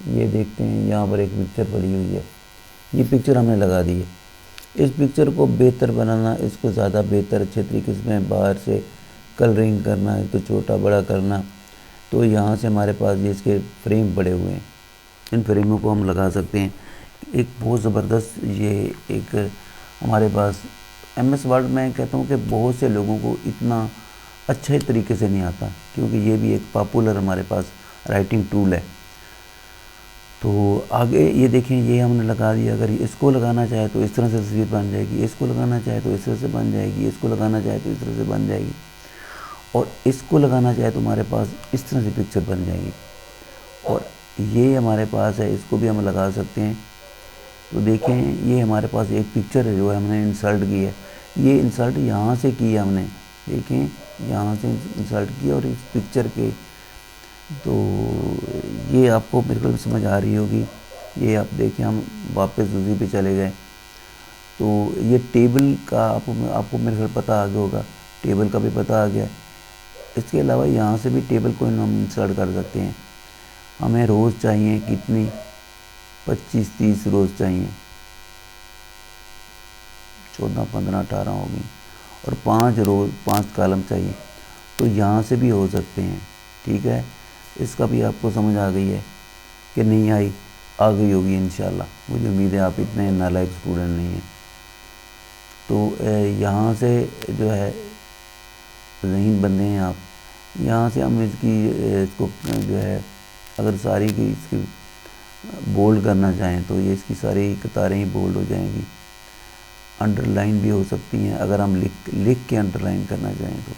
یہ دیکھتے ہیں یہاں پر ایک پکچر پڑی ہوئی ہے، یہ پکچر ہم نے لگا دی ہے۔ اس پکچر کو بہتر بنانا، اس کو زیادہ بہتر اچھے طریقے سے باہر سے کلرنگ کرنا، اس کو چھوٹا بڑا کرنا، تو یہاں سے ہمارے پاس یہ اس کے فریم پڑے ہوئے ہیں، ان فریموں کو ہم لگا سکتے ہیں۔ ایک بہت زبردست یہ ایک ہمارے پاس ایم ایس ورڈ، میں کہتا ہوں کہ بہت سے لوگوں کو اتنا اچھے طریقے سے نہیں آتا، کیونکہ یہ بھی ایک پاپولر ہمارے پاس رائٹنگ ٹول ہے۔ تو آگے یہ دیکھیں، یہ ہم نے لگا دیا، اگر اس کو لگانا چاہے تو اس طرح سے تصویر بن جائے گی، اس کو لگانا چاہے تو اس طرح سے بن جائے گی، اس کو لگانا چاہے تو اس طرح سے بن جائے گی، اور اس کو لگانا چاہے تو ہمارے پاس اس طرح سے پکچر بن جائے گی۔ اور یہ ہمارے پاس ہے، اس کو بھی ہم لگا سکتے ہیں۔ تو دیکھیں یہ ہمارے پاس ایک پکچر ہے جو ہم نے انسرٹ کی ہے، یہ انسرٹ یہاں سے کی ہے ہم نے، دیکھیں یہاں سے انسرٹ کیا اور اس پکچر کے، تو یہ آپ کو بالکل سمجھ آ رہی ہوگی۔ یہ آپ دیکھیں، ہم واپس اسی پہ چلے گئے، تو یہ ٹیبل کا آپ کو میرے خیال پتہ آ گیا ہوگا، ٹیبل کا بھی پتہ آ گیا۔ اس کے علاوہ یہاں سے بھی ٹیبل کو ہم انسرٹ کر سکتے ہیں۔ ہمیں روز چاہیے کتنی، 25-30 روز چاہیے، 14 15 18 ہوگی، اور 5 کالم چاہیے، تو یہاں سے بھی ہو سکتے ہیں۔ ٹھیک ہے، اس کا بھی آپ کو سمجھ آ گئی ہے کہ نہیں آئی؟ آ گئی ہوگی انشاءاللہ، مجھے امید ہے آپ اتنے نالائق اسٹوڈنٹ نہیں ہیں۔ تو یہاں سے جو ہے ذہین بندے ہیں آپ، یہاں سے ہم اس کو جو ہے اگر ساری کی اس کی بولڈ کرنا چاہیں تو یہ اس کی ساری قطاریں ہی بولڈ ہو جائیں گی، انڈر لائن بھی ہو سکتی ہیں اگر ہم لکھ کے انڈر لائن کرنا چاہیں تو۔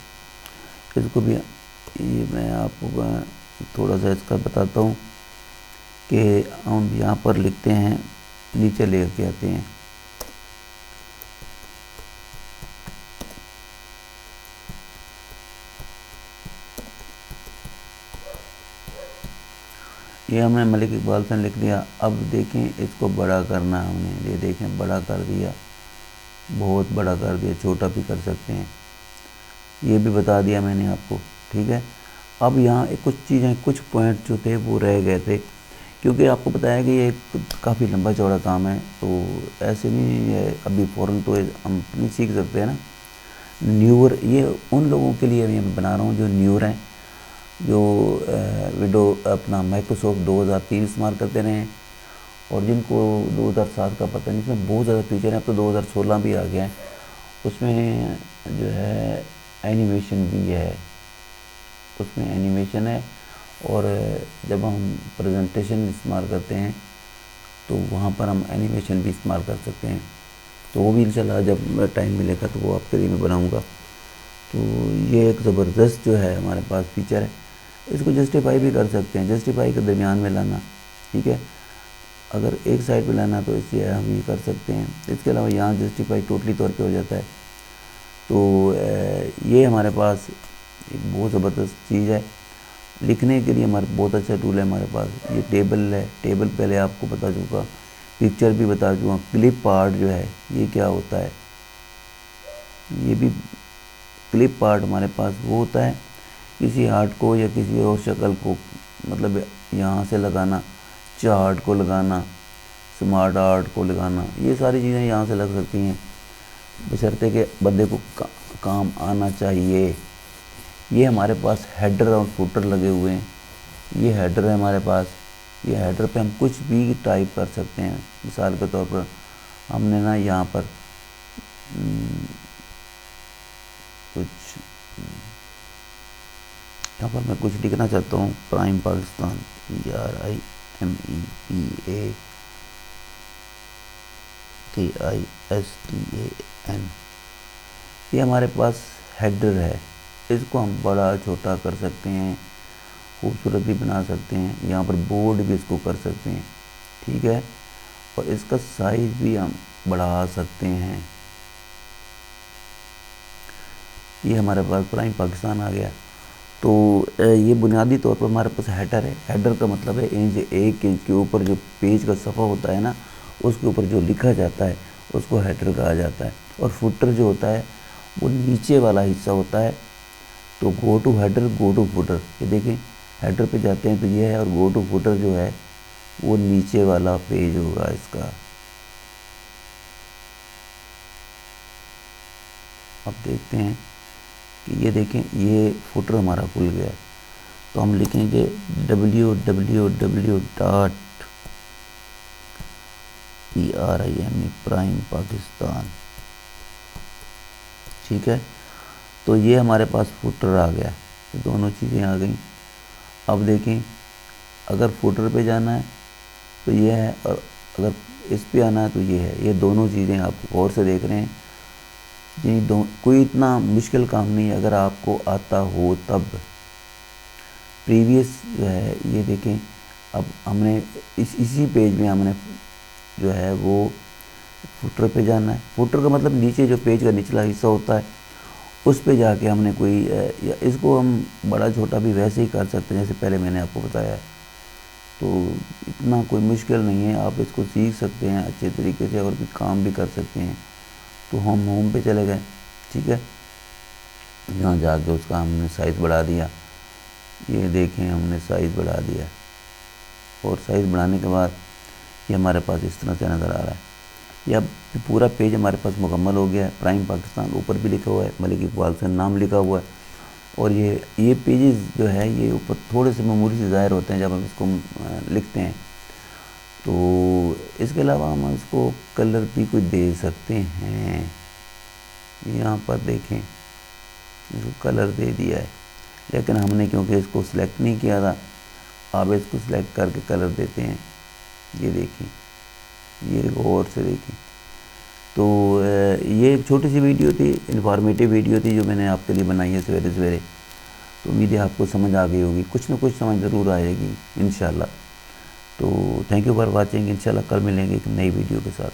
اس کو بھی یہ میں آپ کو تھوڑا سا اس کا بتاتا ہوں کہ ہم یہاں پر لکھتے ہیں، نیچے لے کے آتے ہیں، یہ ہم نے ملک اقبال سے لکھ دیا۔ اب دیکھیں اس کو بڑا کرنا ہے ہم نے، یہ دیکھیں بڑا کر دیا، بہت بڑا کر دیا، چھوٹا بھی کر سکتے ہیں، یہ بھی بتا دیا میں نے آپ کو۔ ٹھیک ہے، اب یہاں کچھ چیزیں، کچھ پوائنٹ جو تھے وہ رہ گئے تھے، کیونکہ آپ کو بتایا کہ یہ کافی لمبا چوڑا کام ہے، تو ایسے نہیں ہے ابھی فوراً تو ہم نہیں سیکھ سکتے ہیں نا۔ نیور، یہ ان لوگوں کے لیے میں بنا رہا ہوں جو نیور ہیں، جو وڈو اپنا مائکروسافٹ 2003 استعمال کرتے رہے ہیں، اور جن کو 2007 کا پتہ نہیں، اس میں بہت زیادہ فیچر ہیں، اب تو 2016 بھی آ گیا ہے، اس میں جو ہے اینیمیشن بھی ہے، اس میں اینیمیشن ہے، اور جب ہم پریزنٹیشن استعمال کرتے ہیں تو وہاں پر ہم اینیمیشن بھی استعمال کر سکتے ہیں، تو وہ بھی انشاءاللہ جب ٹائم ملے گا تو وہ آپ کے لیے میں بناؤں گا۔ تو یہ ایک زبردست جو ہے ہمارے پاس فیچر ہے، اس کو جسٹیفائی بھی کر سکتے ہیں، جسٹیفائی کے درمیان میں لانا، ٹھیک ہے، اگر ایک سائڈ پہ لانا تو اس سے ہم یہ کر سکتے ہیں۔ اس کے علاوہ یہاں جسٹیفائی ٹوٹلی طور پہ ہو جاتا ہے، تو یہ ہمارے پاس ایک بہت زبردست چیز ہے، لکھنے کے لیے ہمارے بہت اچھا ٹول ہے ہمارے پاس۔ یہ ٹیبل ہے، ٹیبل پہلے آپ کو بتا چکا، پکچر بھی بتا چکا، کلپ آرٹ جو ہے یہ کیا ہوتا ہے، یہ بھی کلپ آرٹ ہمارے پاس وہ ہوتا ہے کسی آرٹ کو یا کسی اور شکل کو، مطلب یہاں سے لگانا، چارٹ کو لگانا، سمارٹ آرٹ کو لگانا، یہ ساری چیزیں یہاں سے لگ سکتی ہیں، بشرطے کہ بندے کو کام آنا چاہیے۔ یہ ہمارے پاس ہیڈر اور فوٹر لگے ہوئے ہیں، یہ ہیڈر ہے ہمارے پاس، یہ ہیڈر پہ ہم کچھ بھی ٹائپ کر سکتے ہیں۔ مثال کے طور پر ہم نے نا یہاں پر میں کچھ لکھنا چاہتا ہوں، پرائم پاکستان، PRIMEPAKISTAN، یہ ہمارے پاس ہیڈر ہے، اس کو ہم بڑا چھوٹا کر سکتے ہیں، خوبصورت بھی بنا سکتے ہیں، یہاں پر بورڈ بھی اس کو کر سکتے ہیں، ٹھیک ہے، اور اس کا سائز بھی ہم بڑھا سکتے ہیں۔ یہ ہمارے پاس پرائم پاکستان آ گیا۔ تو یہ بنیادی طور پر ہمارے پاس ہیڈر ہے، ہیڈر کا مطلب ہے ایک انچ کے اوپر جو پیج کا صفحہ ہوتا ہے نا، اس کے اوپر جو لکھا جاتا ہے اس کو ہیڈر کہا جاتا ہے، اور فوٹر جو ہوتا ہے وہ نیچے والا حصہ ہوتا ہے۔ تو go to header, go to footer, یہ دیکھیں ہیڈر پہ جاتے ہیں تو یہ ہے، اور گو ٹو فوٹر جو ہے وہ نیچے والا پیج ہوگا اس کا. اب دیکھتے ہیں کہ یہ دیکھیں یہ فوٹر ہمارا کھل گیا. تو ہم لکھیں گے www.prime پرائم پاکستان. ٹھیک ہے. تو یہ ہمارے پاس فوٹر آ گیا. دونوں چیزیں آ گئیں. اب دیکھیں اگر فوٹر پہ جانا ہے تو یہ ہے، اور اگر اس پہ آنا ہے تو یہ ہے. یہ دونوں چیزیں آپ غور سے دیکھ رہے ہیں. کوئی اتنا مشکل کام نہیں ہے اگر آپ کو آتا ہو تب. پریویس جو ہے یہ دیکھیں، اب ہم نے اسی پیج میں ہم نے جو ہے وہ فوٹر پہ جانا ہے. فوٹر کا مطلب نیچے جو پیج کا نچلا حصہ ہوتا ہے اس پہ جا کے ہم نے کوئی، یا اس کو ہم بڑا چھوٹا بھی ویسے ہی کر سکتے ہیں جیسے پہلے میں نے آپ کو بتایا ہے. تو اتنا کوئی مشکل نہیں ہے، آپ اس کو سیکھ سکتے ہیں اچھے طریقے سے اور بھی کام بھی کر سکتے ہیں. تو ہم ہوم پہ چلے گئے. ٹھیک ہے. یہاں جا کے اس کا ہم نے سائز بڑھا دیا. یہ دیکھیں ہم نے سائز بڑھا دیا، اور سائز بڑھانے کے بعد یہ ہمارے پاس اس طرح سے نظر آ رہا ہے. یہ اب پورا پیج ہمارے پاس مکمل ہو گیا ہے. پرائم پاکستان اوپر بھی لکھا ہوا ہے، ملک اقبال سے نام لکھا ہوا ہے. اور یہ پیجز جو ہے یہ اوپر تھوڑے سے معمولی سے ظاہر ہوتے ہیں جب ہم اس کو لکھتے ہیں. تو اس کے علاوہ ہم اس کو کلر بھی کوئی دے سکتے ہیں. یہاں پر دیکھیں اس کو کلر دے دیا ہے، لیکن ہم نے کیونکہ اس کو سلیکٹ نہیں کیا تھا. آپ اس کو سلیکٹ کر کے کلر دیتے ہیں. یہ دیکھیں، یہ غور سے دیکھیں. تو یہ ایک چھوٹی سی ویڈیو تھی، انفارمیٹیو ویڈیو تھی جو میں نے آپ کے لیے بنائی ہے سویرے سویرے. تو امید ہے آپ کو سمجھ آ گئی ہوگی، کچھ نہ کچھ سمجھ ضرور آئے گی انشاءاللہ. تو تھینک یو فار واچنگ. انشاءاللہ کل ملیں گے ایک نئی ویڈیو کے ساتھ.